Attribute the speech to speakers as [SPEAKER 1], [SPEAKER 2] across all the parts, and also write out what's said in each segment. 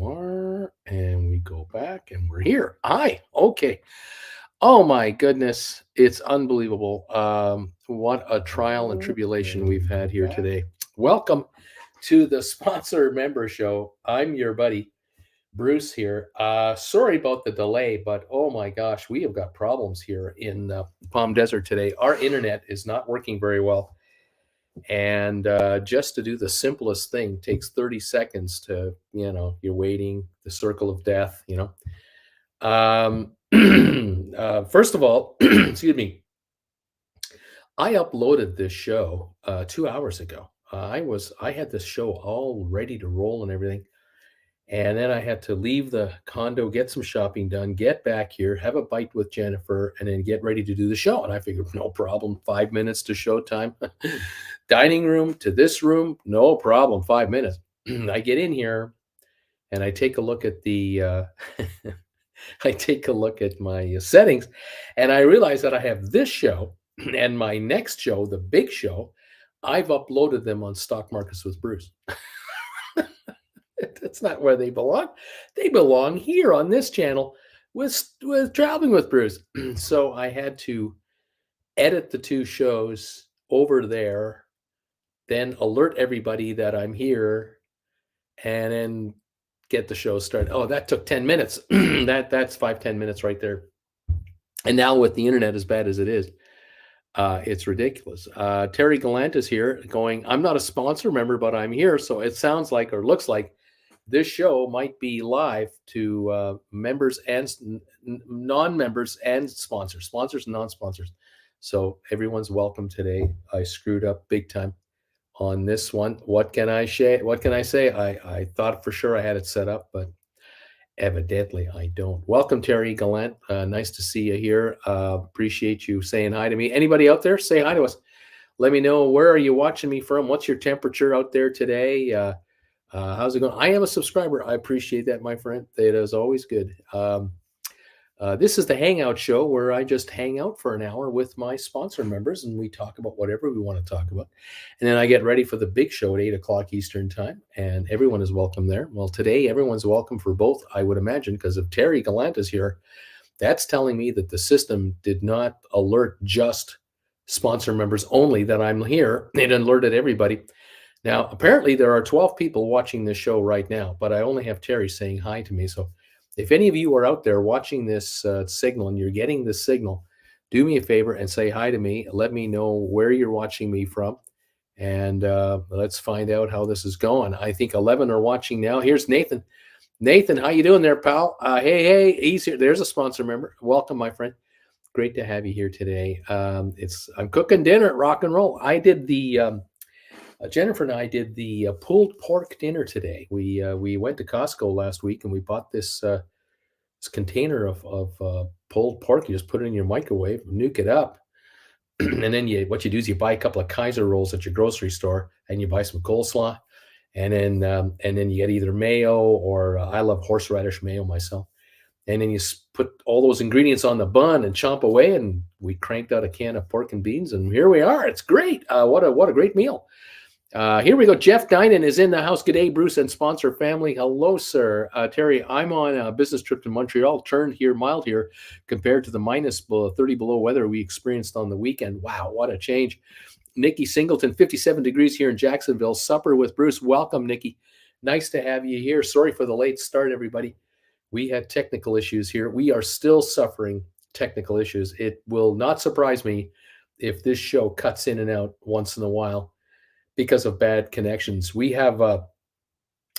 [SPEAKER 1] are. And we go back and we're here. Hi. Okay. Oh my goodness. It's unbelievable. What a trial and tribulation we've had here today. Welcome to the sponsor member show. I'm your buddy, Bruce here. Sorry about the delay, but oh my gosh, we have got problems here in Palm Desert today. Our internet is not working very well. And just to do the simplest thing takes 30 seconds to, you're waiting, the circle of death, First of all, excuse me, I uploaded this show 2 hours ago. I had this show all ready to roll and everything. And then I had to leave the condo, get some shopping done, get back here, have a bite with Jennifer, and then get ready to do the show. And I figured, no problem, 5 minutes to showtime. Dining room to this room, no problem, 5 minutes. I get in here and I take a look at I take a look at my settings, and I realize that I have this show and my next show, the big show. I've uploaded them on Stock Markets with Bruce. That's not where they belong. They belong here on this channel with Traveling with Bruce. So I had to edit the two shows over there, then alert everybody that I'm here, and then get the show started. Oh, that took 10 minutes. That's 5-10 minutes right there. And now with the internet as bad as it is, it's ridiculous. Terry Gallant is here going, I'm not a sponsor member, but I'm here. So it sounds like, or looks like, this show might be live to members and non-members and sponsors and non-sponsors. So everyone's welcome today. I screwed up big time on this one. What can I say? I thought for sure I had it set up, but evidently I don't. Welcome, Terry Gallant. Nice to see you here. Appreciate you saying hi to me. Anybody out there, say hi to us. Let me know, where are you watching me from? What's your temperature out there today? How's it going? I am a subscriber. I appreciate that, my friend. It is always good. This is the Hangout show where I just hang out for an hour with my sponsor members and we talk about whatever we want to talk about. And then I get ready for the big show at 8 o'clock Eastern time, and everyone is welcome there. Well, today everyone's welcome for both, I would imagine, because if Terry Gallant is here, that's telling me that the system did not alert just sponsor members only that I'm here. It alerted everybody. Now, apparently there are 12 people watching this show right now, but I only have Terry saying hi to me. So if any of you are out there watching this signal and you're getting this signal, do me a favor and say hi to me. Let me know where you're watching me from, and let's find out how this is going. I think 11 are watching now. Here's Nathan. Nathan, how you doing there, pal? Hey, he's here. There's a sponsor member. Welcome, my friend. Great to have you here today. I'm cooking dinner at Rock and Roll. I did the... Jennifer and I did the pulled pork dinner today. We went to Costco last week and we bought this container of pulled pork. You just put it in your microwave, nuke it up, and then what you do is you buy a couple of Kaiser rolls at your grocery store, and you buy some coleslaw, and then you get either mayo or I love horseradish mayo myself, and then you put all those ingredients on the bun and chomp away. And we cranked out a can of pork and beans, and here we are. It's great. What a great meal. Here we go. Jeff Dinan is in the house. Good day, Bruce and sponsor family. Hello, sir. Terry, I'm on a business trip to Montreal. Turned here, mild here, compared to the minus 30 below weather we experienced on the weekend. Wow, what a change. Nikki Singleton, 57 degrees here in Jacksonville. Supper with Bruce. Welcome, Nikki. Nice to have you here. Sorry for the late start, everybody. We had technical issues here. We are still suffering technical issues. It will not surprise me if this show cuts in and out once in a while because of bad connections. We have, I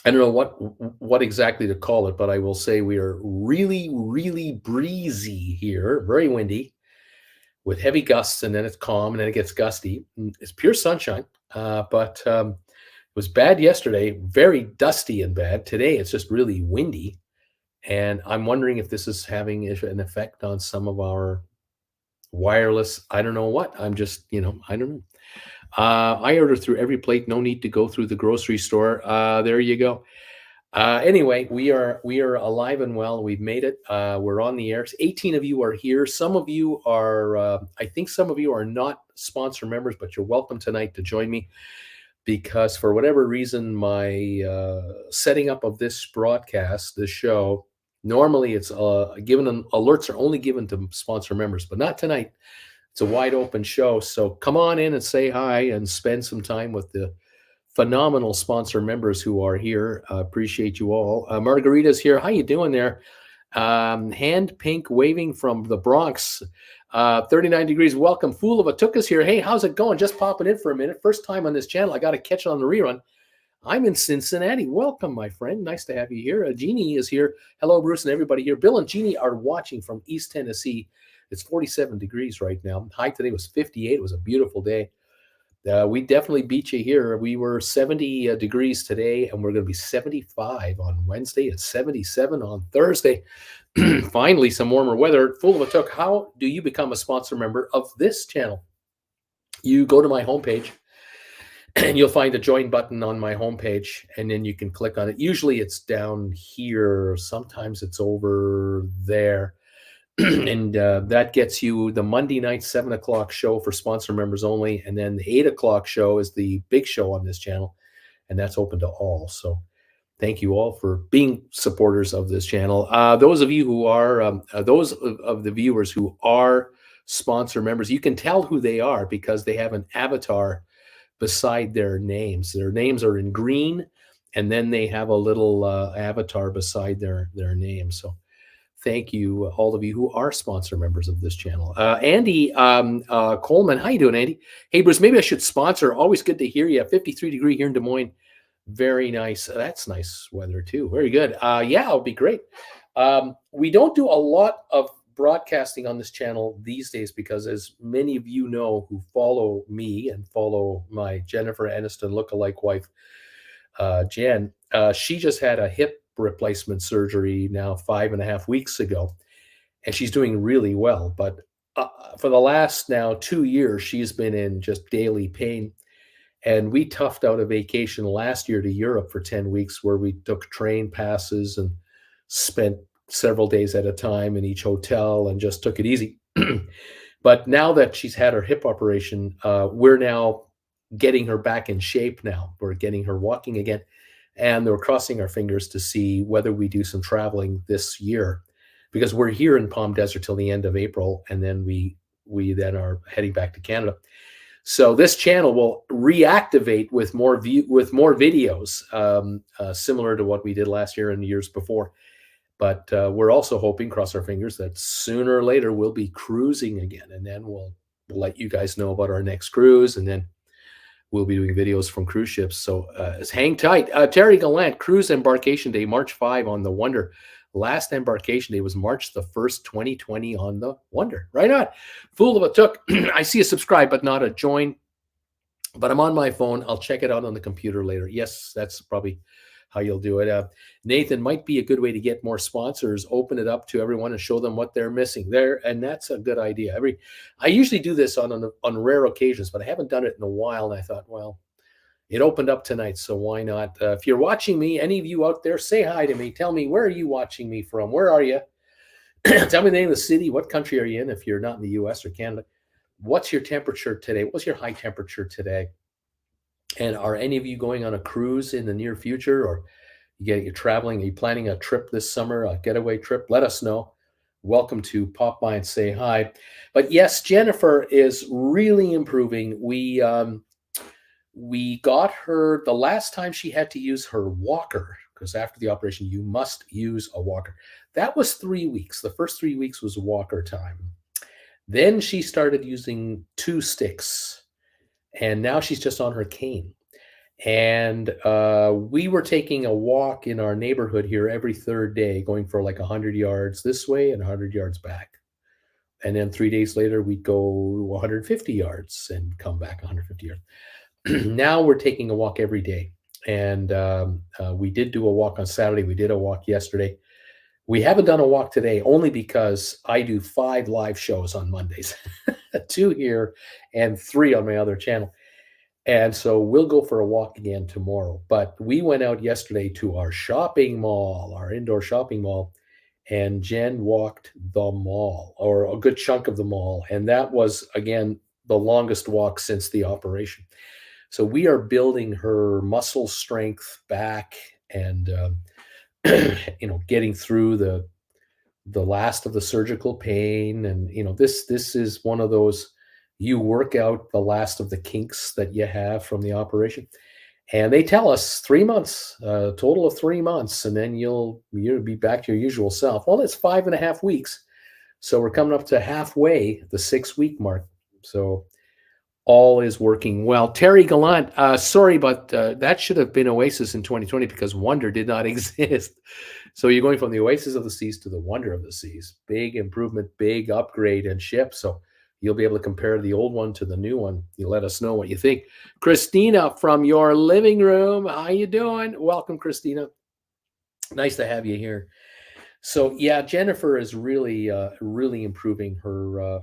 [SPEAKER 1] don't know what exactly to call it, but I will say we are really, really breezy here, very windy, with heavy gusts, and then it's calm, and then it gets gusty. It's pure sunshine, but it was bad yesterday, very dusty and bad. Today, it's just really windy, and I'm wondering if this is having an effect on some of our wireless. I don't know what. I'm just, I don't know. I order through every plate. No need to go through the grocery store. There you go. Anyway, we are alive and well. We've made it. We're on the air. 18 of you are here. Some of you are, I think some of you are not sponsor members, but you're welcome tonight to join me. because for whatever reason, my setting up of this broadcast, this show, normally it's given alerts are only given to sponsor members, but not tonight. It's a wide open show. So come on in and say hi and spend some time with the phenomenal sponsor members who are here. Appreciate you all. Margarita's here. How you doing there? Hand pink waving from the Bronx. 39 degrees. Welcome. Fool of a Tookus here. Hey, how's it going? Just popping in for a minute. First time on this channel. I got to catch it on the rerun. I'm in Cincinnati. Welcome, my friend. Nice to have you here. Jeannie is here. Hello, Bruce and everybody here. Bill and Jeannie are watching from East Tennessee. It's 47 degrees right now. High today was 58. It was a beautiful day. We definitely beat you here. We were 70 degrees today, and we're going to be 75 on Wednesday. It's 77 on Thursday. Finally, some warmer weather. Full of a took. How do you become a sponsor member of this channel? You go to my homepage, and you'll find a join button on my homepage, and then you can click on it. Usually it's down here. Sometimes it's over there. And that gets you the Monday night 7 o'clock show for sponsor members only. And then the 8 o'clock show is the big show on this channel. And that's open to all. So thank you all for being supporters of this channel. Those of you who are, those of the viewers who are sponsor members, you can tell who they are because they have an avatar beside their names. Their names are in green, and then they have a little avatar beside their name. So thank you, all of you who are sponsor members of this channel. Andy Coleman, how you doing, Andy? Hey, Bruce, maybe I should sponsor. Always good to hear you. 53 degree here in Des Moines. Very nice. That's nice weather too. Very good. Yeah, it'll be great. We don't do a lot of broadcasting on this channel these days because, as many of you know who follow me and follow my Jennifer Aniston lookalike wife, Jen, she just had a hip replacement surgery now 5.5 weeks ago, and she's doing really well. But for the last now 2 years, she's been in just daily pain. And we toughed out a vacation last year to Europe for 10 weeks where we took train passes and spent several days at a time in each hotel and just took it easy. But now that she's had her hip operation, we're now getting her back in shape now. We're getting her walking again. And we're crossing our fingers to see whether we do some traveling this year, because we're here in Palm Desert till the end of April, and then we then are heading back to Canada. So this channel will reactivate with more videos, similar to what we did last year and the years before. But we're also hoping, cross our fingers, that sooner or later we'll be cruising again, and then we'll let you guys know about our next cruise, and then we'll be doing videos from cruise ships. So hang tight. Terry Gallant, cruise embarkation day, March 5 on the Wonder. Last embarkation day was March the 1st, 2020 on the Wonder. Right on. Fool of a took. I see a subscribe, but not a join. But I'm on my phone. I'll check it out on the computer later. Yes, that's probably how you'll do it. Nathan, might be a good way to get more sponsors. Open it up to everyone and show them what they're missing there. And that's a good idea. I usually do this on rare occasions, but I haven't done it in a while. And I thought, well, it opened up tonight, so why not? If you're watching me, any of you out there, say hi to me. Tell me, where are you watching me from? Where are you? Tell me the name of the city. What country are you in if you're not in the US or Canada? What's your temperature today? What's your high temperature today? And are any of you going on a cruise in the near future, or you're traveling? Are you planning a trip this summer, a getaway trip? Let us know. Welcome to pop by and say hi. But yes, Jennifer is really improving. We got her the last time she had to use her walker, because after the operation, you must use a walker. That was 3 weeks. The first 3 weeks was walker time. Then she started using 2 sticks, and now she's just on her cane. And we were taking a walk in our neighborhood here every third day, going for like 100 yards this way and 100 yards back. And then 3 days later, we'd go 150 yards and come back 150 yards. Now we're taking a walk every day. And we did do a walk on Saturday. We did a walk yesterday. We haven't done a walk today only because I do 5 live shows on Mondays, 2 here and 3 on my other channel. And so we'll go for a walk again tomorrow. But we went out yesterday to our shopping mall, our indoor shopping mall, and Jen walked the mall, or a good chunk of the mall. And that was, again, the longest walk since the operation. So we are building her muscle strength back, and getting through the last of the surgical pain. And this is one of those, you work out the last of the kinks that you have from the operation. And they tell us 3 months, a total of 3 months, and then you'll be back to your usual self. Well, it's 5.5 weeks. So we're coming up to halfway, the 6 week mark. So all is working well. Terry Gallant, sorry, but that should have been Oasis in 2020 because Wonder did not exist. So you're going from the Oasis of the Seas to the Wonder of the Seas. Big improvement, big upgrade and ship. So you'll be able to compare the old one to the new one. You let us know what you think. Christina from your living room, how you doing? Welcome, Christina. Nice to have you here. So yeah, Jennifer is really improving her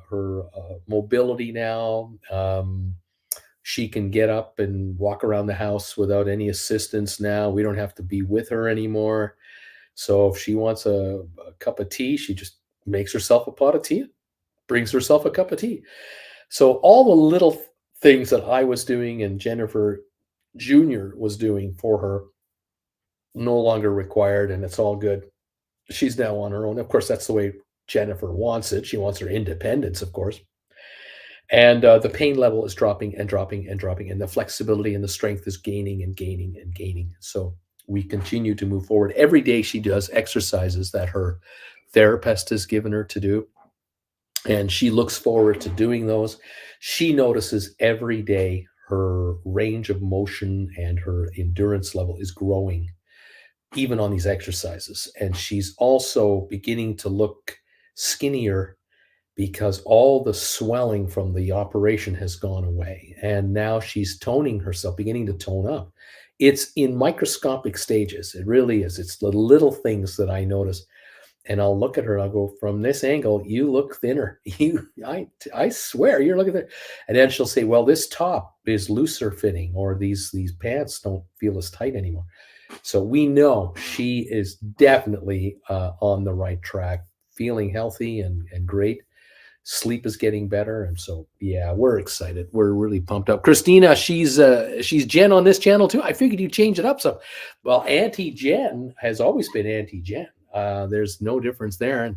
[SPEAKER 1] mobility now. She can get up and walk around the house without any assistance now. We don't have to be with her anymore. So if she wants a cup of tea, she just makes herself a pot of tea, brings herself a cup of tea. So all the little things that I was doing and Jennifer Jr. was doing for her no longer required, and it's all good. She's now on her own. Of course, that's the way Jennifer wants it. She wants her independence, of course. And the pain level is dropping and dropping and dropping, and the flexibility and the strength is gaining and gaining and gaining. So we continue to move forward. Every day she does exercises that her therapist has given her to do, and she looks forward to doing those. She notices every day her range of motion and her endurance level is growing, even on these exercises. And she's also beginning to look skinnier because all the swelling from the operation has gone away. And now she's toning herself, beginning to tone up. It's in microscopic stages. It really is. It's the little things that I notice. And I'll look at her and I'll go, from this angle, you look thinner. I swear you're looking thinner. And then she'll say, well, this top is looser fitting, or these pants don't feel as tight anymore. So we know she is definitely on the right track, feeling healthy and great. Sleep is getting better, and so yeah, we're excited. We're really pumped up. Christina, she's Jen on this channel too. I figured you change it up. So, well, Auntie Jen has always been Auntie Jen. There's no difference there. And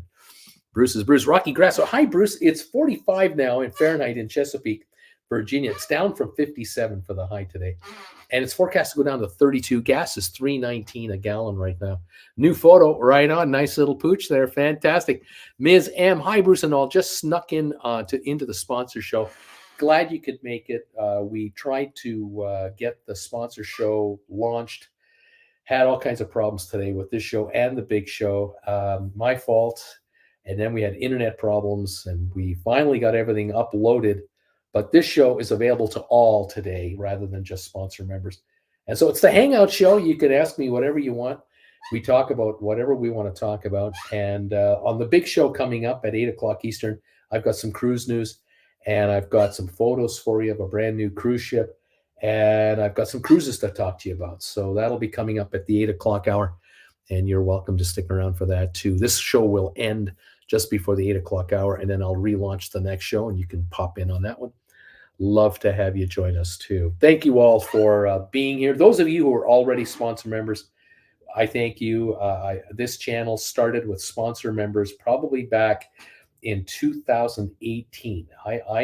[SPEAKER 1] Bruce is Bruce. Rocky Grass. So hi, Bruce. It's 45 now in Fahrenheit in Chesapeake, Virginia. It's down from 57 for the high today, and it's forecast to go down to 32. Gas is $3.19 a gallon right now. New photo, right on. Nice little pooch there. Fantastic. Ms. M. Hi, Bruce and all. Just snuck in into the sponsor show. Glad you could make it. We tried to get the sponsor show launched. Had all kinds of problems today with this show and the big show. My fault. And then we had internet problems, and we finally got everything uploaded. But this show is available to all today rather than just sponsor members. And so it's the Hangout show. You can ask me whatever you want. We talk about whatever we want to talk about. And on the big show coming up at 8 o'clock Eastern, I've got some cruise news, and I've got some photos for you of a brand new cruise ship. And I've got some cruises to talk to you about. So that'll be coming up at the 8 o'clock hour. And you're welcome to stick around for that too. This show will end just before the 8 o'clock hour, and then I'll relaunch the next show, and you can pop in on that one. Love to have you join us too. Thank you all for being here. Those of you who are already sponsor members, I thank you. This channel started with sponsor members probably back in 2018. I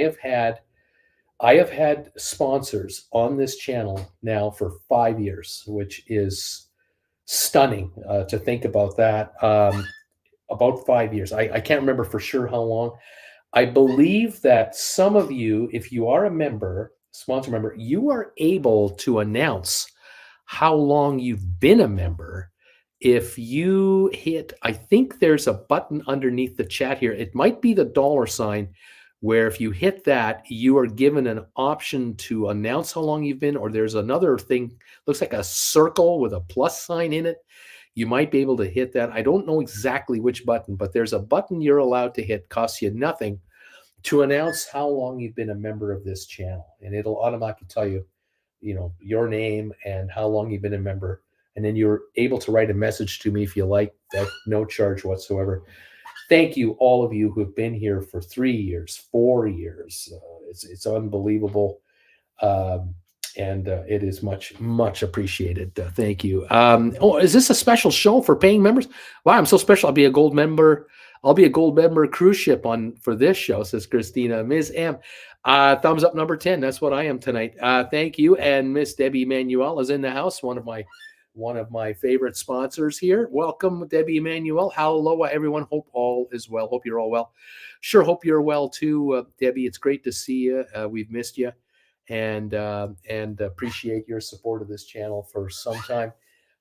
[SPEAKER 1] have had sponsors on this channel now for 5 years, which is stunning to think about that. About 5 years. I can't remember for sure how long. I believe that some of you, if you are a member, sponsor member, you are able to announce how long you've been a member. If you hit, I think there's a button underneath the chat here. It might be the $ where if you hit that, you are given an option to announce how long you've been, or there's another thing, looks like a circle with a plus sign in it. You might be able to hit that. I don't know exactly which button, but there's a button you're allowed to hit, costs you nothing, to announce how long you've been a member of this channel. And it'll automatically tell you, your name and how long you've been a member. And then you're able to write a message to me if you like, at no charge whatsoever. Thank you, all of you who have been here for 3 years, 4 years. It's unbelievable. and it is much appreciated. Thank you. Oh, is this a special show for paying members? Wow, I'm so special. I'll be a gold member. I'll be a gold member cruise ship on for this show, says Christina. Ms. M, thumbs up number 10. That's what I am tonight. Thank you. And Miss Debbie Manuel is in the house, one of my favorite sponsors here. Welcome, Debbie Emanuel. Hello, everyone. Hope all is well. Hope you're all well. Sure, hope you're well too, Debbie. It's great to see you. We've missed you, and appreciate your support of this channel for some time.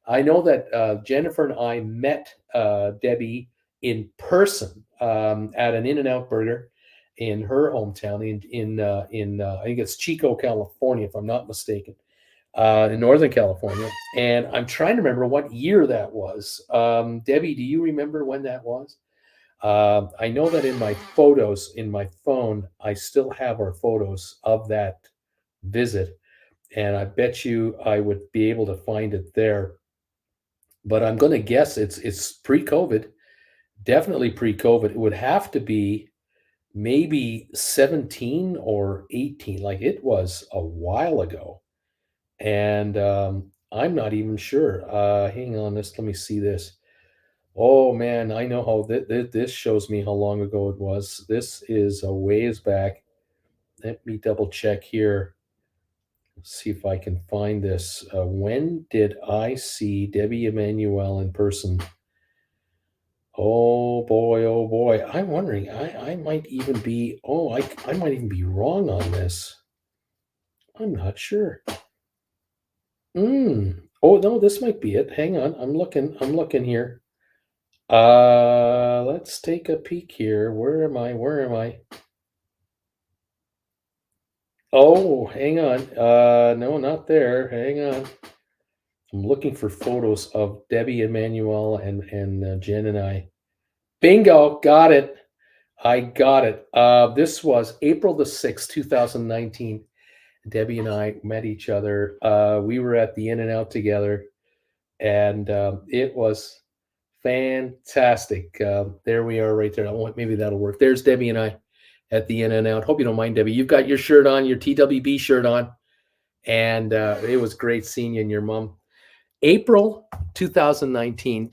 [SPEAKER 1] I know that Jennifer and I met Debbie in person at an In-N-Out Burger in her hometown in I think it's Chico, California, if I'm not mistaken, in Northern California. And I'm trying to remember what year that was. Debbie, do you remember when that was? I know that in my photos in my phone, I still have our photos of that visit, and I bet you I would be able to find it there. But I'm going to guess it's pre-COVID, definitely pre-COVID. It would have to be maybe 17 or 18. Like it was a while ago, and I'm not even sure. Hang on, let me see this. Oh man, I know how this shows me how long ago it was. This is a ways back. Let me double check here. See if I can find this. When did I see Debbie Emanuel in person? Oh boy, oh boy. I'm wondering. I might even be. Oh, I might even be wrong on this. I'm not sure. Oh no, this might be it. Hang on. I'm looking. I'm looking here. Let's take a peek here. Where am I? Where am I? Oh, hang on. No, not there. Hang on. I'm looking for photos of Debbie Emanuel and Jen and I. Bingo, got it. I got it. This was April the 6th, 2019. Debbie and I met each other. We were at the In-N-Out together, and it was fantastic. There we are right there. Maybe that'll work. There's Debbie and I at the In-N-Out. Hope you don't mind, Debbie. You've got your shirt on, your TWB shirt on, and it was great seeing you and your mom. April 2019,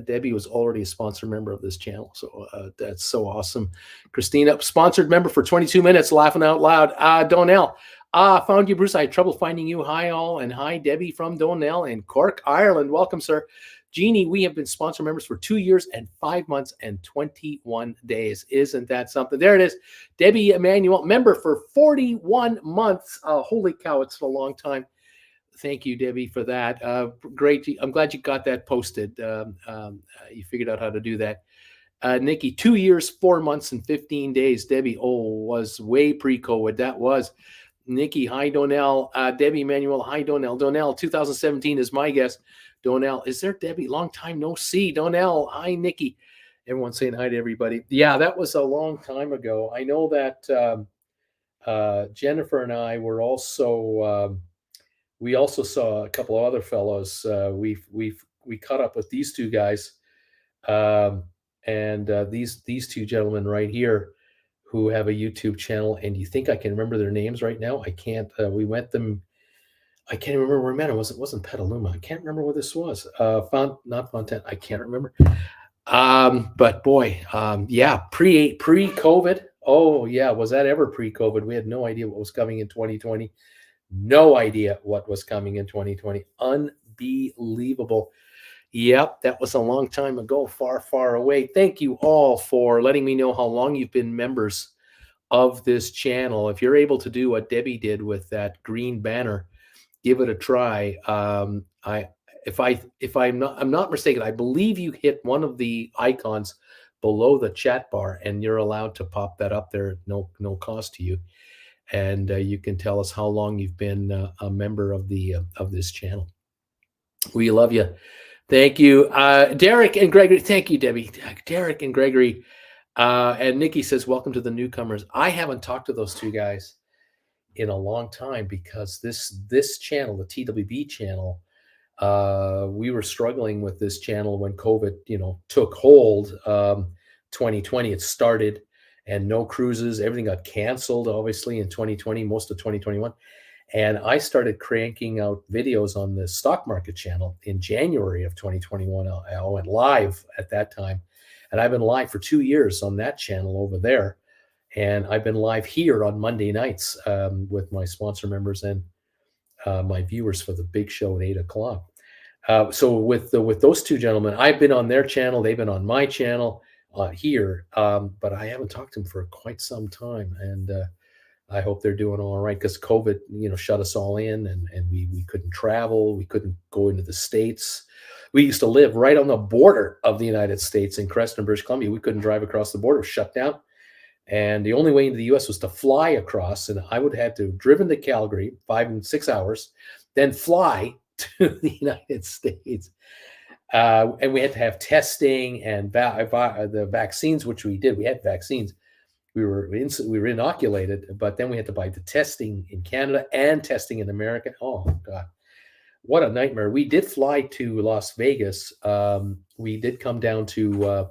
[SPEAKER 1] Debbie was already a sponsor member of this channel. So that's so awesome. Christina, sponsored member for 22 minutes, laughing out loud. Donnell, found you, Bruce. I had trouble finding you. Hi, all. And hi, Debbie from Donnell in Cork, Ireland. Welcome, sir. Jeannie, we have been sponsor members for 2 years and 5 months and 21 days. Isn't that something? There it is. Debbie Emanuel, member for 41 months. Holy cow, it's a long time. Thank you, Debbie, for that. Great. I'm glad you got that posted. You figured out how to do that. Nikki, 2 years, 4 months, and 15 days. Debbie, was way pre-COVID. That was. Nikki, hi, Donnell. Debbie Emanuel, hi, Donnell. Donnell, 2017 is my guess. Donnell, is there Debbie? Long time no see. Donnell, hi, Nikki. Everyone's saying hi to everybody. Yeah, that was a long time ago. I know that Jennifer and I were also... we also saw a couple of other fellows. We caught up with these two guys, and these two gentlemen right here, who have a YouTube channel. And you think I can remember their names right now? I can't. We met them. I can't remember where we met them. It wasn't Petaluma. I can't remember what this was. Not Fontaine. I can't remember. But boy, yeah, pre-COVID. Oh yeah, was that ever pre-COVID? We had no idea what was coming in 2020. No idea what was coming in 2020. Unbelievable. Yep, that was a long time ago, far, far away. Thank you all for letting me know how long you've been members of this channel. If you're able to do what Debbie did with that green banner, give it a try. If I'm not mistaken, I believe you hit one of the icons below the chat bar, and you're allowed to pop that up there at no cost to you. And you can tell us how long you've been a member of this channel. We love you. Thank you, Derek and Gregory. Thank you, Debbie. Derek and Gregory. And Nikki says, welcome to the newcomers. I haven't talked to those two guys in a long time, because this channel, the TWB channel, we were struggling with this channel when COVID, took hold. 2020, it started, and no cruises. Everything got canceled, obviously, in 2020, most of 2021. And I started cranking out videos on the stock market channel in January of 2021. I went live at that time. And I've been live for 2 years on that channel over there. And I've been live here on Monday nights with my sponsor members and my viewers for the big show at 8 o'clock. So with those two gentlemen, I've been on their channel. They've been on my channel here, but I haven't talked to them for quite some time. And I hope they're doing all right because COVID, shut us all in, and we couldn't travel. We couldn't go into the States. We used to live right on the border of the United States in Creston, British Columbia. We couldn't drive across the border; it was shut down. And the only way into the U.S. was to fly across, and I would have to have driven to Calgary 5 and 6 hours, then fly to the United States. And we had to have testing and the vaccines, which we did. We had vaccines. We were inoculated, but then we had to buy the testing in Canada and testing in America. Oh God, what a nightmare! We did fly to Las Vegas. We did come down to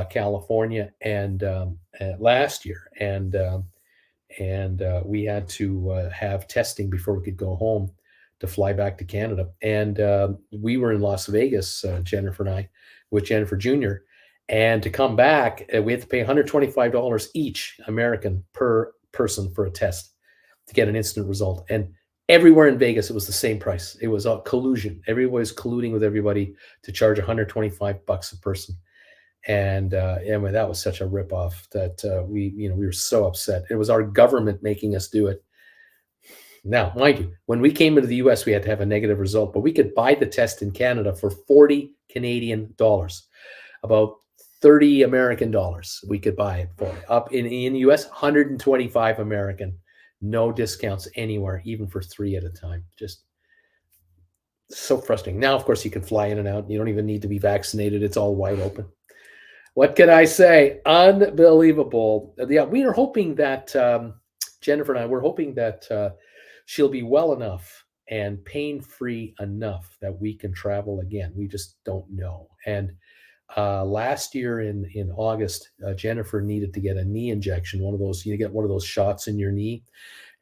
[SPEAKER 1] California and last year, and we had to have testing before we could go home to fly back to Canada. And we were in Las Vegas, Jennifer and I, with Jennifer Jr. And to come back, we had to pay $125 each American per person for a test to get an instant result. And everywhere in Vegas, it was the same price. It was a collusion. Everybody was colluding with everybody to charge $125 a person. And that was such a ripoff that we were so upset. It was our government making us do it. Now, mind you, when we came into the US, we had to have a negative result, but we could buy the test in Canada for 40 Canadian dollars, about 30 American dollars. We could buy it for up in the US, 125 American, no discounts anywhere, even for 3 at a time. Just so frustrating. Now, of course, you can fly in and out. You don't even need to be vaccinated. It's all wide open. What can I say? Unbelievable. Yeah, we are hoping that Jennifer and I, we're hoping that she'll be well enough and pain-free enough that we can travel again. We just don't know. And last year in August, Jennifer needed to get a knee injection, one of those, you get one of those shots in your knee.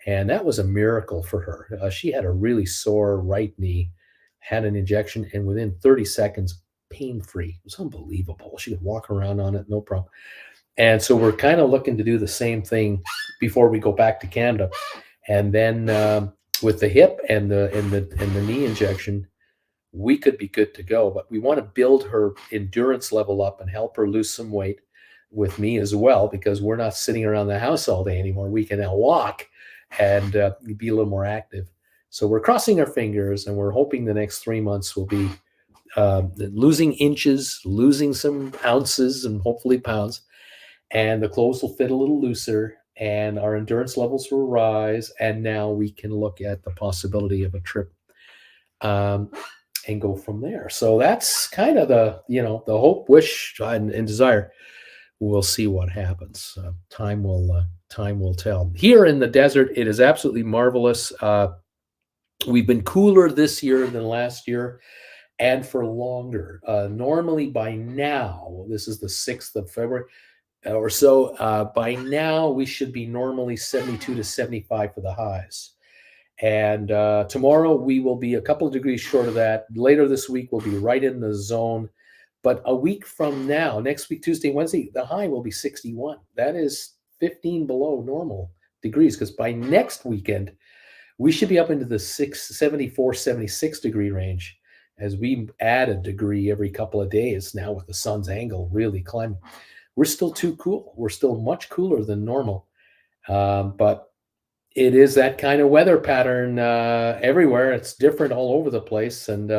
[SPEAKER 1] And that was a miracle for her. She had a really sore right knee, had an injection, and within 30 seconds, pain-free. It was unbelievable. She could walk around on it, no problem. And so we're kind of looking to do the same thing before we go back to Canada. And then with the hip and the knee injection, we could be good to go. But we want to build her endurance level up and help her lose some weight with me as well, because we're not sitting around the house all day anymore. We can now walk and be a little more active. So we're crossing our fingers, and we're hoping the next 3 months will be losing inches, losing some ounces, and hopefully pounds. And the clothes will fit a little looser, and our endurance levels will rise. And now we can look at the possibility of a trip and go from there. So that's kind of the hope, wish, and desire. We'll see what happens. Time will tell. Here in the desert, it is absolutely marvelous. We've been cooler this year than last year, and for longer. Normally by now, this is the 6th of February or so, by now we should be normally 72 to 75 for the highs. And tomorrow we will be a couple of degrees short of that. Later this week we'll be right in the zone. But a week from now, next week, Tuesday, Wednesday, the high will be 61. That is 15 below normal degrees, because by next weekend, we should be up into the 74, 76 degree range, as we add a degree every couple of days now with the sun's angle really climbing. We're still too cool. We're still much cooler than normal. But it is that kind of weather pattern everywhere. It's different all over the place. And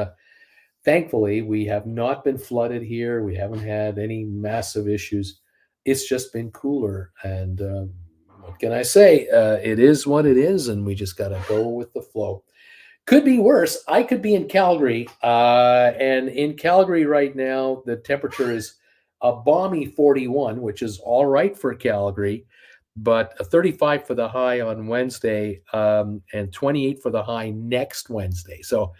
[SPEAKER 1] thankfully, we have not been flooded here. We haven't had any massive issues. It's just been cooler. And what can I say? It is what it is, and we just got to go with the flow. Could be worse. I could be in Calgary, and in Calgary right now, the temperature is a balmy 41, which is all right for Calgary, but a 35 for the high on Wednesday, and 28 for the high next Wednesday. So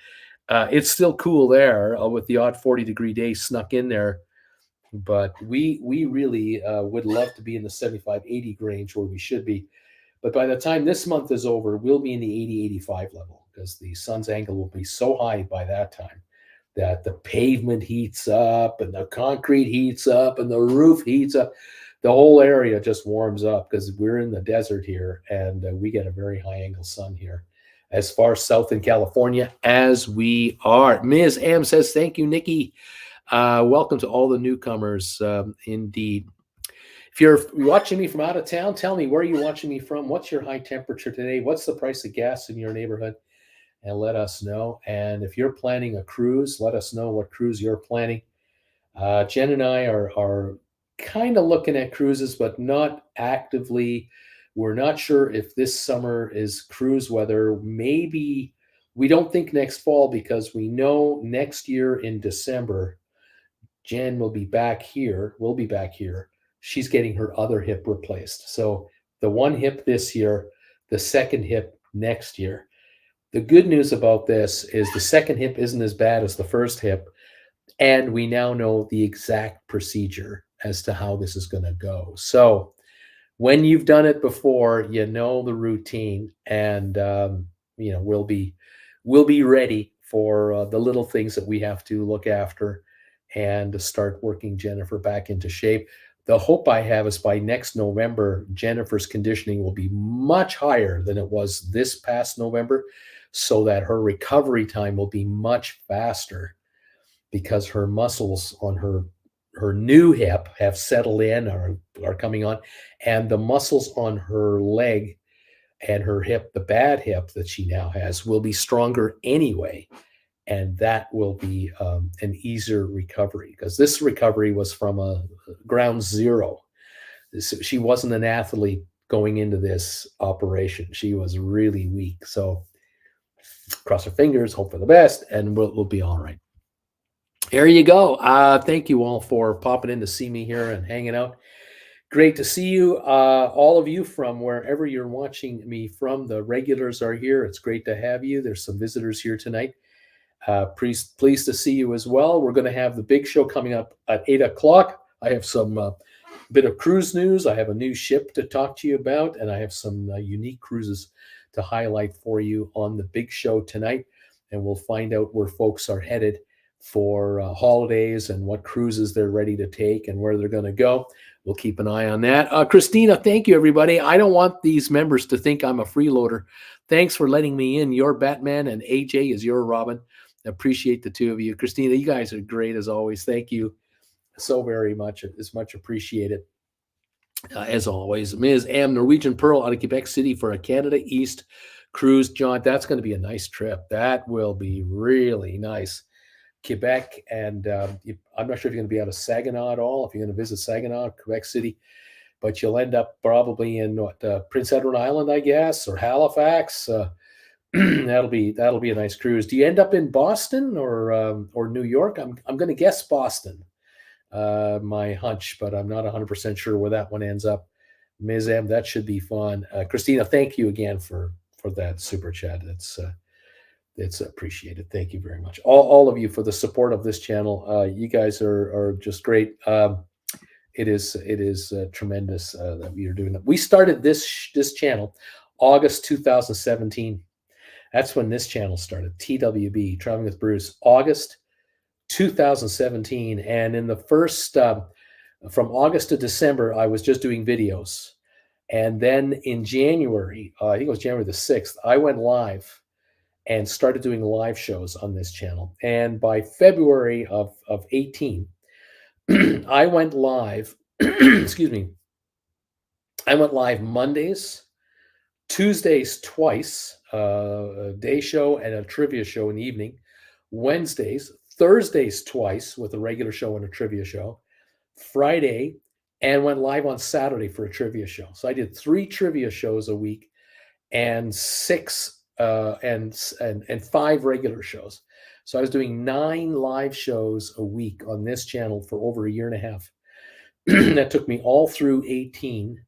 [SPEAKER 1] it's still cool there, with the odd 40-degree day snuck in there. But we really would love to be in the 75, 80 range where we should be. But by the time this month is over, we'll be in the 80, 85 level because the sun's angle will be so high by that time that the pavement heats up and the concrete heats up and the roof heats up. The whole area just warms up because we're in the desert here and we get a very high angle sun here as far south in California as we are. Ms. M says, thank you, Nikki. Welcome to all the newcomers. Indeed. If you're watching me from out of town, tell me where you're watching me from. What's your high temperature today? What's the price of gas in your neighborhood? And let us know. And if you're planning a cruise, let us know what cruise you're planning. Jen and I are kind of looking at cruises, but not actively. We're not sure if this summer is cruise weather. Maybe we don't think next fall because we know next year in December, Jen will be back here. We'll be back here. She's getting her other hip replaced. So the one hip this year, the second hip next year. The good news about this is the second hip isn't as bad as the first hip. And we now know the exact procedure as to how this is going to go. So when you've done it before, you know the routine, and we'll be ready for the little things that we have to look after and to start working Jennifer back into shape. The hope I have is by next November, Jennifer's conditioning will be much higher than it was this past November, so that her recovery time will be much faster because her muscles on her new hip have settled in or are coming on, and the muscles on her leg and her hip, the bad hip that she now has, will be stronger anyway. And that will be an easier recovery because this recovery was from a ground zero. She wasn't an athlete going into this operation. She was really weak. So cross our fingers, hope for the best, and we'll be all right. There you go. Thank you all for popping in to see me here and hanging out. Great to see you, all of you from wherever you're watching me from. The regulars are here. It's great to have you. There's some visitors here tonight. Pleased to see you as well. We're going to have the big show coming up at 8 o'clock. I have some bit of cruise news. I have a new ship to talk to you about, and I have some unique cruises to highlight for you on the big show tonight. And we'll find out where folks are headed for holidays and what cruises they're ready to take and where they're going to go. We'll keep an eye on that. Christina, thank you, everybody. I don't want these members to think I'm a freeloader. Thanks for letting me in. You're Batman, and AJ is your Robin. Appreciate the two of you. Christina, you guys are great as always. Thank you so very much. It's much appreciated. As always, Ms. M, Norwegian Pearl out of Quebec City for a Canada East cruise. John, that's going to be a nice trip. That will be really nice. Quebec, and I'm not sure if you're going to be out of Saginaw at all, if you're going to visit Saginaw, Quebec City, but you'll end up probably in Prince Edward Island, I guess, or Halifax. That'll be a nice cruise. Do you end up in Boston or New York? I'm going to guess Boston, my hunch, but I'm not 100% sure where that one ends up. Ms. M, that should be fun. Christina, thank you again for that super chat. It's appreciated. Thank you very much. All of you for the support of this channel. You guys are just great. It is tremendous that we are doing that. We started this channel August 2017. That's when this channel started. TWB, Traveling with Bruce, August 2017. And in the first, from August to December, I was just doing videos. And then in January, I think it was January the 6th, I went live and started doing live shows on this channel. And by February of 18, I went live, excuse me, I went live Mondays, Tuesdays twice, a day show and a trivia show in the evening, Wednesdays, Thursdays twice with a regular show and a trivia show, Friday, and went live on Saturday for a trivia show. So I did 3 trivia shows a week and 6 and 5 regular shows. So I was doing 9 live shows a week on this channel for over a year and a half. That took me all through 18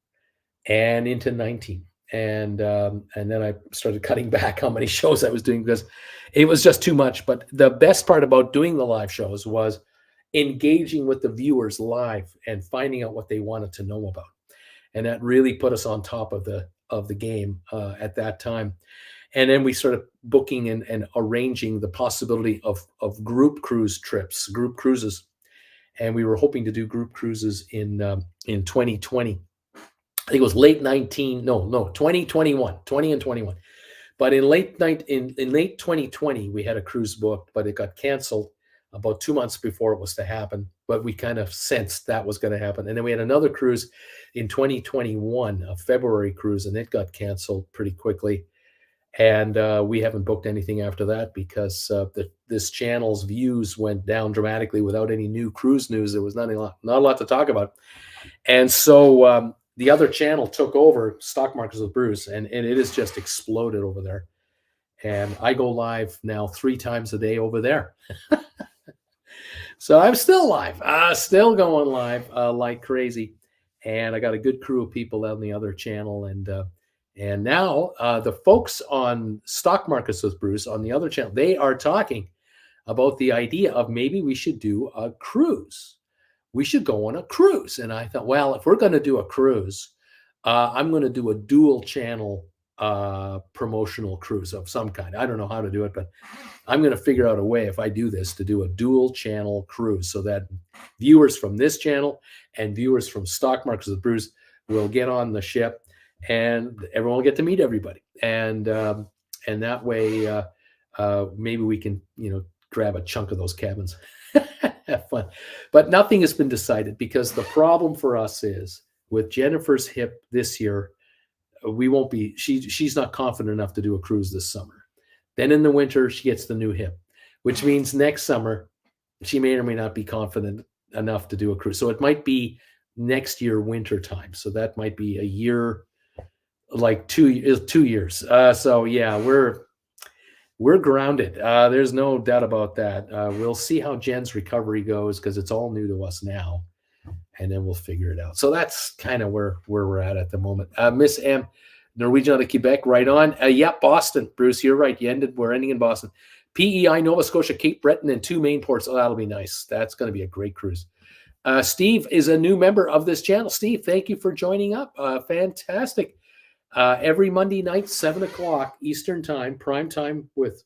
[SPEAKER 1] and into 19. And then I started cutting back how many shows I was doing because it was just too much. But the best part about doing the live shows was engaging with the viewers live and finding out what they wanted to know about. And that really put us on top of the of the game at that time. And then we started booking and arranging the possibility of group cruise trips, group cruises. And we were hoping to do group cruises in 2020. I think it was late 19, no, 2021, 20 and 21. But in late 2020, we had a cruise booked, but it got canceled about 2 months before it was to happen. But we kind of sensed that was going to happen. And then we had another cruise in 2021, a February cruise, and it got canceled pretty quickly. And we haven't booked anything after that because this channel's views went down dramatically without any new cruise news. There was not a lot to talk about. And so the other channel took over, Stock Markets with Bruce, and it has just exploded over there. And I go live now 3 times a day over there. So I'm still live, still going live like crazy. And I got a good crew of people on the other channel. And now the folks on Stock Markets with Bruce on the other channel, they are talking about the idea of maybe we should do a cruise. We should go on a cruise. And I thought, well, if we're going to do a cruise, I'm going to do a dual channel promotional cruise of some kind. I don't know how to do it, but I'm going to figure out a way, if I do this, to do a dual channel cruise so that viewers from this channel and viewers from Stock Markets with Bruce will get on the ship, and everyone will get to meet everybody. And that way, maybe we can, grab a chunk of those cabins. Have fun. But nothing has been decided, because the problem for us is with Jennifer's hip this year, we won't be, she's not confident enough to do a cruise this summer. Then in the winter, she gets the new hip, which means next summer, she may or may not be confident enough to do a cruise. So it might be next year, winter time. So that might be a year, like 2 years. So yeah, we're grounded. There's no doubt about that. We'll see how Jen's recovery goes, because it's all new to us now, and then we'll figure it out. So that's kind of where we're at the moment. Miss M, Norwegian out of Quebec, right on. Yeah, Boston, Bruce, you're right. We're ending in Boston. PEI, Nova Scotia, Cape Breton, and 2 main ports. Oh, that'll be nice. That's going to be a great cruise. Steve is a new member of this channel. Steve, thank you for joining up. Fantastic. Every Monday night, 7:00 Eastern time, prime time with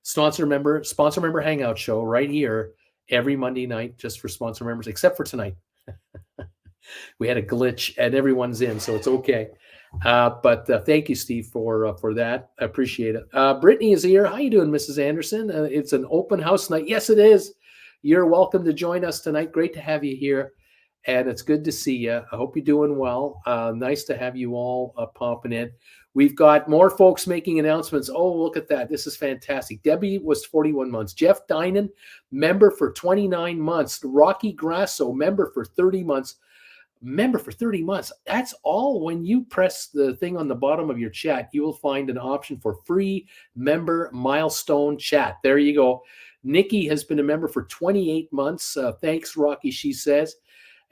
[SPEAKER 1] sponsor member Hangout show right here every Monday night, just for sponsor members, except for tonight. We had a glitch and everyone's in, so it's okay. But thank you, Steve, for that. I appreciate it. Brittany is here. How you doing, Mrs. Anderson? It's an open house night. Yes, it is. You're welcome to join us tonight. Great to have you here. And it's good to see you. I hope you're doing well. Nice to have you all popping in. We've got more folks making announcements. Oh, look at that. This is fantastic. Debbie was 41 months. Jeff Dinan, member for 29 months. Rocky Grasso, member for 30 months. Member for 30 months. That's all. When you press the thing on the bottom of your chat, you will find an option for free member milestone chat. There you go. Nikki has been a member for 28 months. Thanks, Rocky, she says.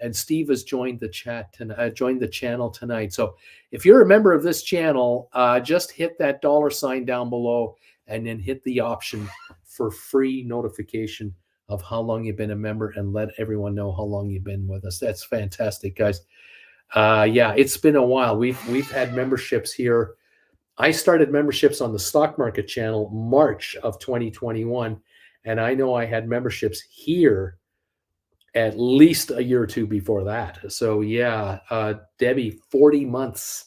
[SPEAKER 1] And Steve has joined the chat tonight, joined the channel tonight. So if you're a member of this channel, just hit that $ down below, and then hit the option for free notification of how long you've been a member, and let everyone know how long you've been with us. That's fantastic, guys. Yeah, it's been a while. We've had memberships here. I started memberships on the Stock Market channel March of 2021, and I know I had memberships here at least a year or two before that. So yeah, Debbie, 40 months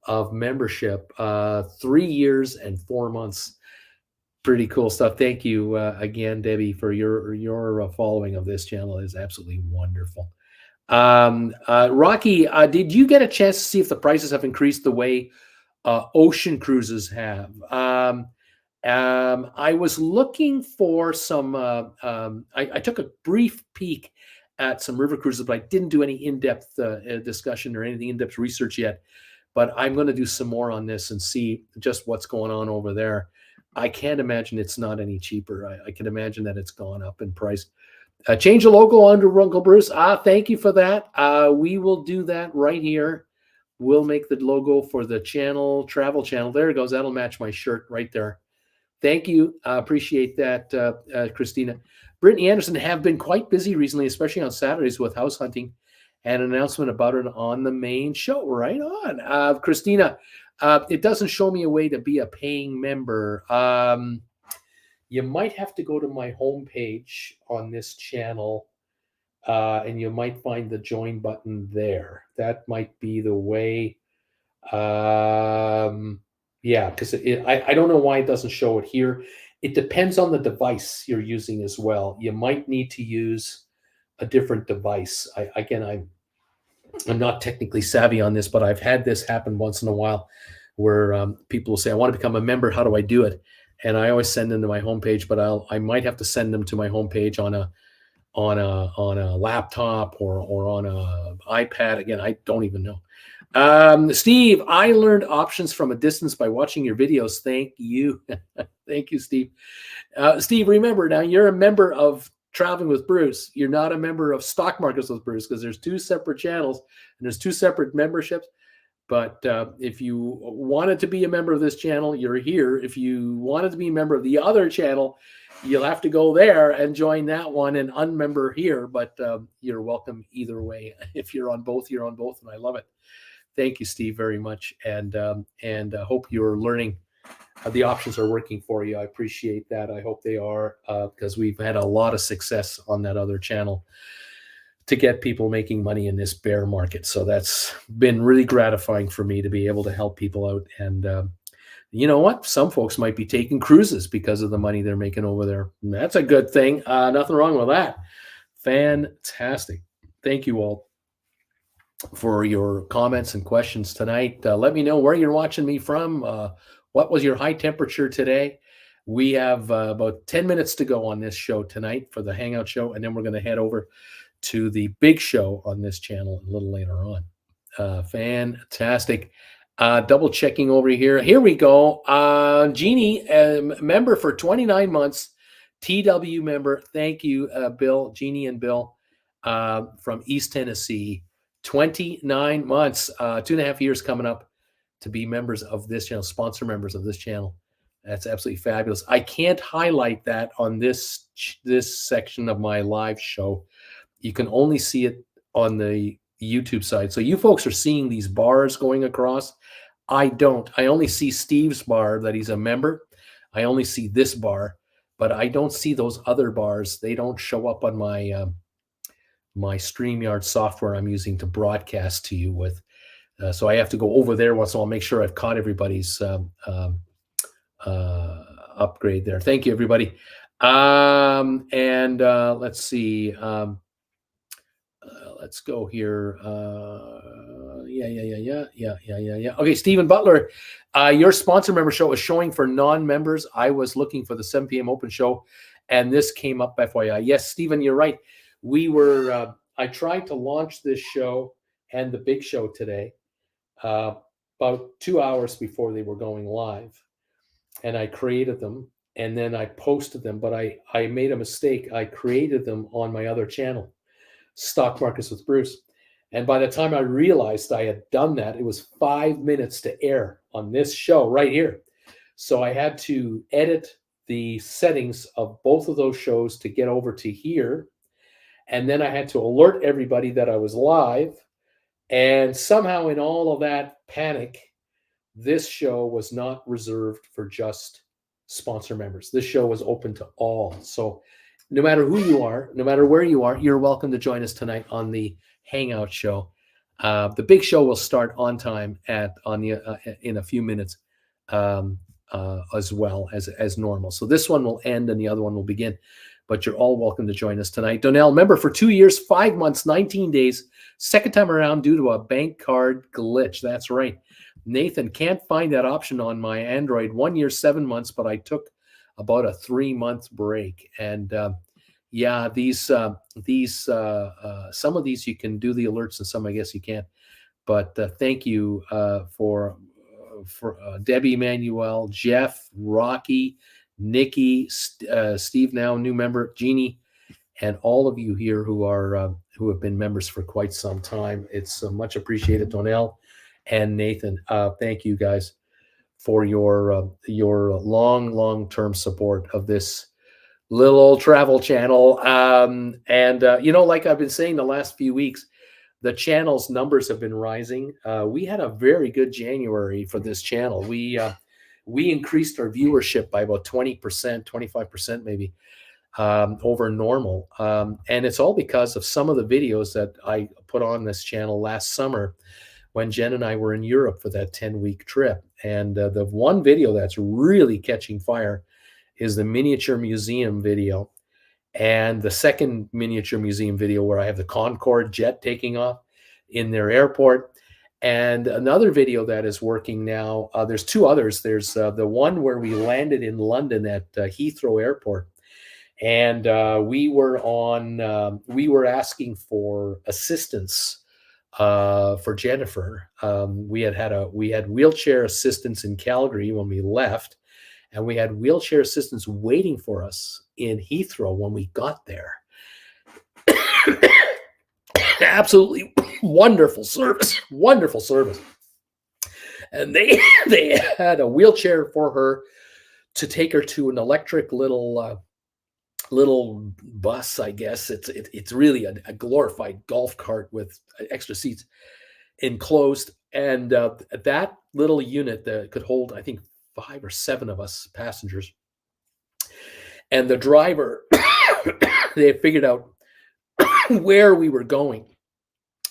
[SPEAKER 1] of membership, 3 years and 4 months. Pretty cool stuff. Thank you again, Debbie, for your following of this channel. It is absolutely wonderful. Rocky, did you get a chance to see if the prices have increased the way ocean cruises have? I was looking for some, I took a brief peek at some river cruises, but I didn't do any in-depth discussion or anything in-depth research yet. But I'm going to do some more on this and see just what's going on over there. I can't imagine it's not any cheaper. I can imagine that it's gone up in price. Change the logo under Uncle Bruce. Thank you for that. We will do that right here. We'll make the logo for the channel, travel channel. There it goes. That'll match my shirt right there. Thank you. Appreciate that, Christina. Brittany Anderson have been quite busy recently, especially on Saturdays with house hunting and an announcement about it on the main show. Right on. Christina, it doesn't show me a way to be a paying member. You might have to go to my homepage on this channel, and you might find the join button there. That might be the way. Yeah, because I don't know why it doesn't show it here. It depends on the device you're using as well. You might need to use a different device. I'm not technically savvy on this, but I've had this happen once in a while where people will say, I want to become a member. How do I do it? And I always send them to my homepage, but I might have to send them to my homepage on a laptop or on a iPad. Again, I don't even know. Steve, I learned options from a distance by watching your videos. Thank you. Thank you, Steve. Steve, remember now you're a member of Traveling with Bruce. You're not a member of Stock Markets with Bruce because there's two separate channels and there's two separate memberships. But if you wanted to be a member of this channel, you're here. If you wanted to be a member of the other channel, you'll have to go there and join that one and unmember here. But you're welcome either way. If you're on both, you're on both, and I love it. Thank you, Steve, very much, and hope you're learning. The options are working for you. I appreciate that. I hope they are, because we've had a lot of success on that other channel to get people making money in this bear market. So that's been really gratifying for me to be able to help people out. And you know what? Some folks might be taking cruises because of the money they're making over there. That's a good thing. Nothing wrong with that. Fantastic. Thank you all for your comments and questions tonight. Let me know where you're watching me from. What was your high temperature today? We have about 10 minutes to go on this show tonight for the Hangout show, and then we're going to head over to the big show on this channel a little later on. Fantastic. Double checking over here. Here we go. Jeannie, member for 29 months. TW member. Thank you, Bill, Jeannie and Bill from East Tennessee. 29 months, 2.5 years coming up to be members of this channel, sponsor members of this channel. That's absolutely fabulous. I can't highlight that on this section of my live show. You can only see it on the YouTube side. So you folks are seeing these bars going across. I don't. I only see Steve's bar that he's a member. I only see this bar, but I don't see those other bars. They don't show up on my my StreamYard software I'm using to broadcast to you with. So I have to go over there once in a while, make sure I've caught everybody's upgrade there. Thank you, everybody. Let's see. Let's go here. Yeah. Okay, Stephen Butler, your sponsor member show is showing for non-members. I was looking for the 7 p.m. open show, and this came up, FYI. Yes, Stephen, you're right. We were. I tried to launch this show and the big show today about 2 hours before they were going live, and I created them and then I posted them. But I made a mistake. I created them on my other channel, Stock Markets with Bruce. And by the time I realized I had done that, it was 5 minutes to air on this show right here. So I had to edit the settings of both of those shows to get over to here. And then I had to alert everybody that I was live. And somehow in all of that panic, this show was not reserved for just sponsor members. This show was open to all. So no matter who you are, no matter where you are, you're welcome to join us tonight on the Hangout show. The big show will start on time in a few minutes as well as normal. So this one will end and the other one will begin. But you're all welcome to join us tonight. Donnell, member for 2 years, 5 months, 19 days. Second time around due to a bank card glitch. That's right. Nathan, can't find that option on my Android. 1 year, 7 months, but I took about a 3-month break. And yeah, some of these you can do the alerts and some I guess you can't. But thank you for Debbie, Manuel, Jeff, Rocky, Nikki, Steve, now new member, Jeannie, and all of you here who have been members for quite some time. It's much appreciated, Donnell and Nathan. Thank you guys for your long-term support of this little old travel channel. Like I've been saying the last few weeks, the channel's numbers have been rising. We had a very good January for this channel. We increased our viewership by about 20%, 25% maybe, over normal. And it's all because of some of the videos that I put on this channel last summer when Jen and I were in Europe for that 10-week trip. And the one video that's really catching fire is the miniature museum video. And the second miniature museum video where I have the Concorde jet taking off in their airport. And another video that is working now, there's two others. There's the one where we landed in London at Heathrow Airport. And we were asking for assistance for Jennifer. We had wheelchair assistance in Calgary when we left, and we had wheelchair assistance waiting for us in Heathrow when we got there. Absolutely wonderful service, wonderful service. And they had a wheelchair for her to take her to an electric little bus, I guess. It's really a glorified golf cart with extra seats enclosed, and that little unit that could hold, I think, 5 or 7 of us passengers. And the driver, they had figured out where we were going,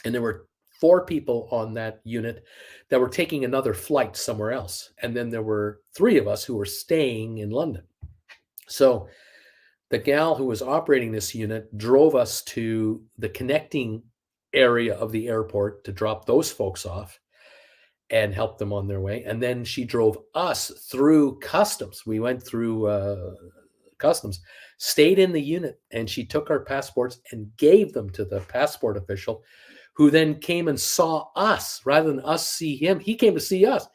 [SPEAKER 1] and there were 4 people on that unit that were taking another flight somewhere else, and then there were 3 of us who were staying in London. So the gal who was operating this unit drove us to the connecting area of the airport to drop those folks off and help them on their way. And then she drove us through customs. We went through customs, stayed in the unit, and she took our passports and gave them to the passport official, who then came and saw us rather than us see him. He came to see us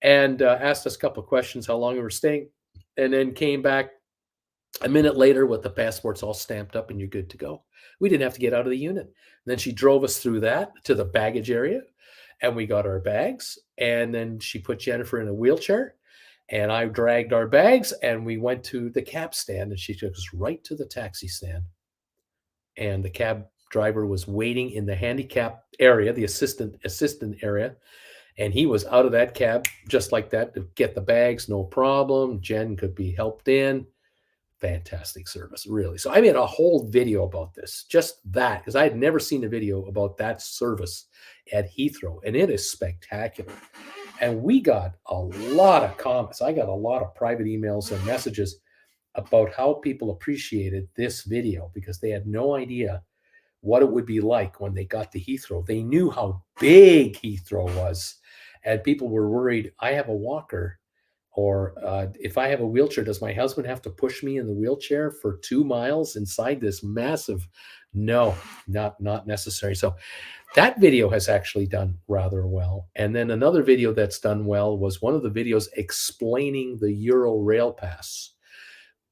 [SPEAKER 1] and asked us a couple of questions, how long we were staying, and then came back a minute later with the passports all stamped up and you're good to go. We didn't have to get out of the unit. And then she drove us through that to the baggage area, and we got our bags. And then she put Jennifer in a wheelchair, and I dragged our bags, and we went to the cab stand, and she took us right to the taxi stand. And the cab driver was waiting in the handicap area, the assistant area. And he was out of that cab just like that to get the bags, no problem. Jen could be helped in. Fantastic service, really. So I made a whole video about this, just that, because I had never seen a video about that service at Heathrow, and it is spectacular. And we got a lot of comments. I got a lot of private emails and messages about how people appreciated this video because they had no idea what it would be like when they got to Heathrow. They knew how big Heathrow was, and people were worried, I have a walker, or if I have a wheelchair, does my husband have to push me in the wheelchair for 2 miles inside this massive? No, not necessary. So that video has actually done rather well. And then another video that's done well was one of the videos explaining the Euro Rail Pass.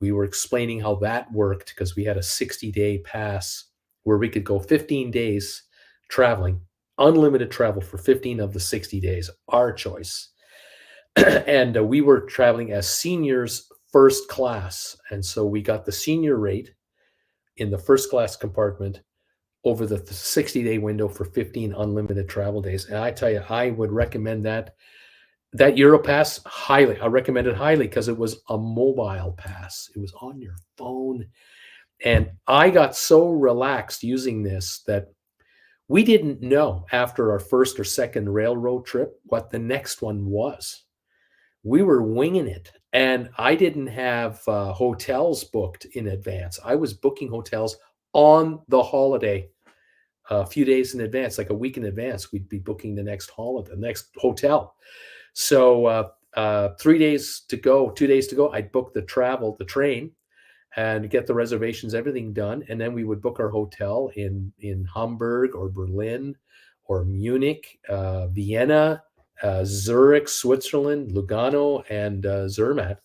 [SPEAKER 1] We were explaining how that worked because we had a 60-day pass where we could go 15 days traveling, unlimited travel for 15 of the 60 days, our choice. And we were traveling as seniors first class. And so we got the senior rate in the first class compartment over the 60-day window for 15 unlimited travel days. And I tell you, I would recommend that Europass highly. I recommend it highly because it was a mobile pass. It was on your phone. And I got so relaxed using this that we didn't know after our first or second railroad trip what the next one was. We were winging it, and I didn't have hotels booked in advance. I was booking hotels on the holiday a few days in advance, like a week in advance. We'd be booking the next hotel. So 3 days to go, 2 days to go, I'd book the train, and get the reservations, everything done, and then we would book our hotel in Hamburg or Berlin or Munich, Vienna, Zurich, Switzerland, Lugano, and Zermatt.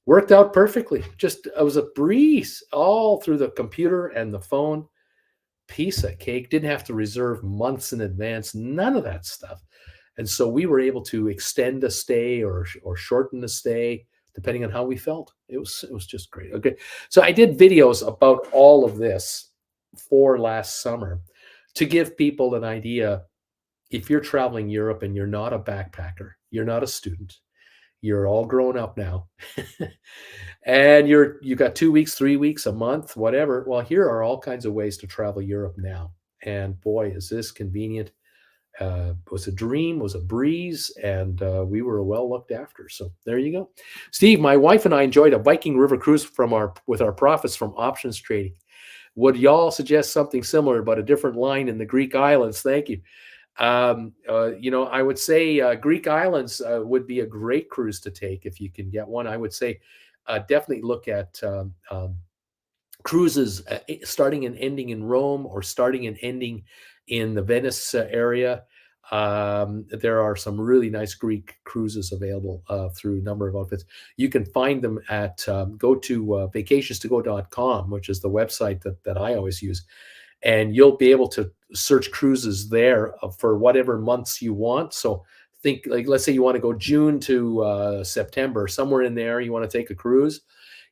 [SPEAKER 1] Worked out perfectly. Just it was a breeze all through the computer and the phone. Piece of cake. Didn't have to reserve months in advance. None of that stuff. And so we were able to extend a stay or shorten the stay depending on how we felt. It was just great. Okay, so I did videos about all of this for last summer. to give people an idea, if you're traveling Europe and you're not a backpacker, you're not a student, you're all grown up now, and you got 2 weeks, 3 weeks, a month, whatever. Well, here are all kinds of ways to travel Europe now. And boy, is this convenient. Was a dream, was a breeze, and we were well looked after. So there you go. Steve, my wife and I enjoyed a Viking River cruise with our profits from options trading. Would y'all suggest something similar but a different line in the Greek islands? Thank you. I would say Greek islands would be a great cruise to take if you can get one. I would say definitely look at cruises starting and ending in Rome, or starting and ending in the Venice area. There are some really nice Greek cruises available through a number of outfits. You can find them at go to vacationstogo.com, which is the website that I always use, and you'll be able to search cruises there for whatever months you want. So think, like, let's say you want to go June to September, somewhere in there, you want to take a cruise.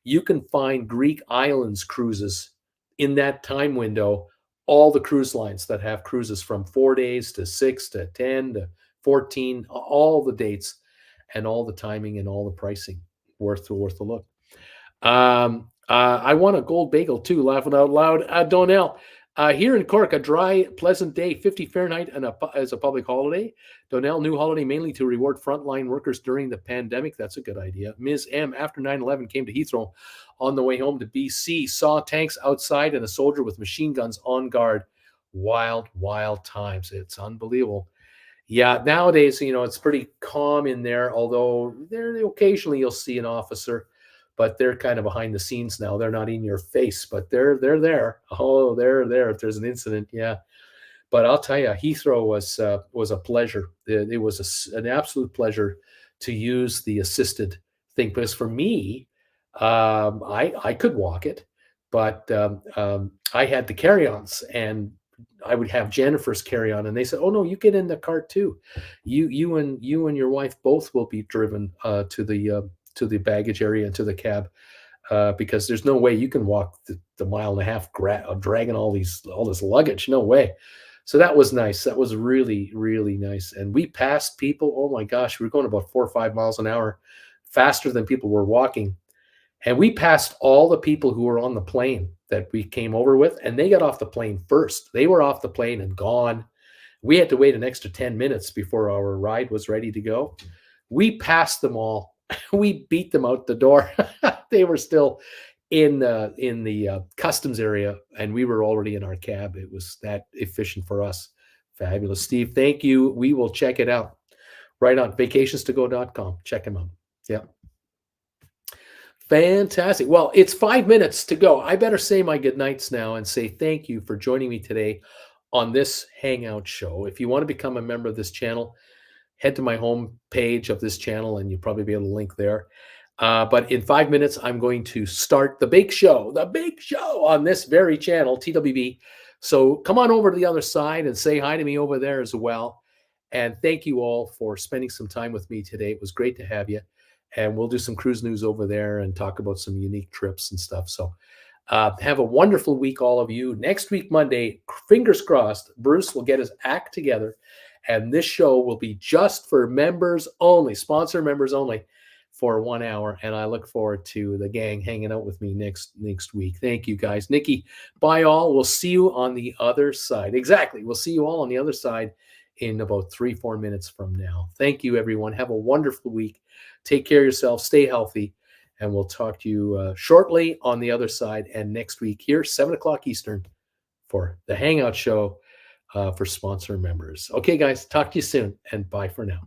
[SPEAKER 1] You can find Greek islands cruises in that time window. All the cruise lines that have cruises from 4 days to 6 to 10 to 14, all the dates and all the timing and all the pricing, worth a look. I want a gold bagel too, laughing out loud. Donnell, here in Cork, a dry, pleasant day, 50 Fahrenheit, and as a public holiday. Donnell, new holiday mainly to reward frontline workers during the pandemic. That's a good idea. Ms. M, after 9/11, came to Heathrow on the way home to BC, saw tanks outside and a soldier with machine guns on guard. Wild, wild times. It's unbelievable. Yeah, nowadays, it's pretty calm in there, although there occasionally you'll see an officer, but they're kind of behind the scenes now. They're not in your face, but they're there. Oh, they're there if there's an incident. Yeah. But I'll tell you, Heathrow was a pleasure. It was an absolute pleasure to use the assisted thing, because for me, I could walk it, but I had the carry-ons, and I would have Jennifer's carry-on, and they said, "Oh no, you get in the cart too. You and your wife both will be driven to the baggage area and to the cab." Because there's no way you can walk the mile and a half dragging all this luggage. No way. So that was nice. That was really, really nice. And we passed people. Oh my gosh, we were going about 4 or 5 miles an hour, faster than people were walking. And we passed all the people who were on the plane that we came over with, and they got off the plane first. They were off the plane and gone. We had to wait an extra 10 minutes before our ride was ready to go. We passed them all. We beat them out the door. They were still in the customs area, and we were already in our cab. It was that efficient for us. Fabulous. Steve, thank you. We will check it out. Right on vacationstogo.com. Check them out. Yeah. Fantastic. Well, it's 5 minutes to go. I better say my goodnights now and say thank you for joining me today on this Hangout show. If you want to become a member of this channel, head to my home page of this channel, and you'll probably be able to link there. But in 5 minutes, I'm going to start the big show on this very channel, TWB. So come on over to the other side and say hi to me over there as well. And thank you all for spending some time with me today. It was great to have you. And we'll do some cruise news over there and talk about some unique trips and stuff. So have a wonderful week, all of you. Next week, Monday, fingers crossed, Bruce will get his act together. And this show will be just for members only, sponsor members only, for 1 hour. And I look forward to the gang hanging out with me next week. Thank you, guys. Nikki, bye all. We'll see you on the other side. Exactly. We'll see you all on the other side in about 3-4 minutes from now. Thank you, everyone. Have a wonderful week. Take care of yourself. Stay healthy. And we'll talk to you shortly on the other side. And next week here, 7 o'clock Eastern, for the Hangout show for sponsor members. Okay, guys, talk to you soon, and bye for now.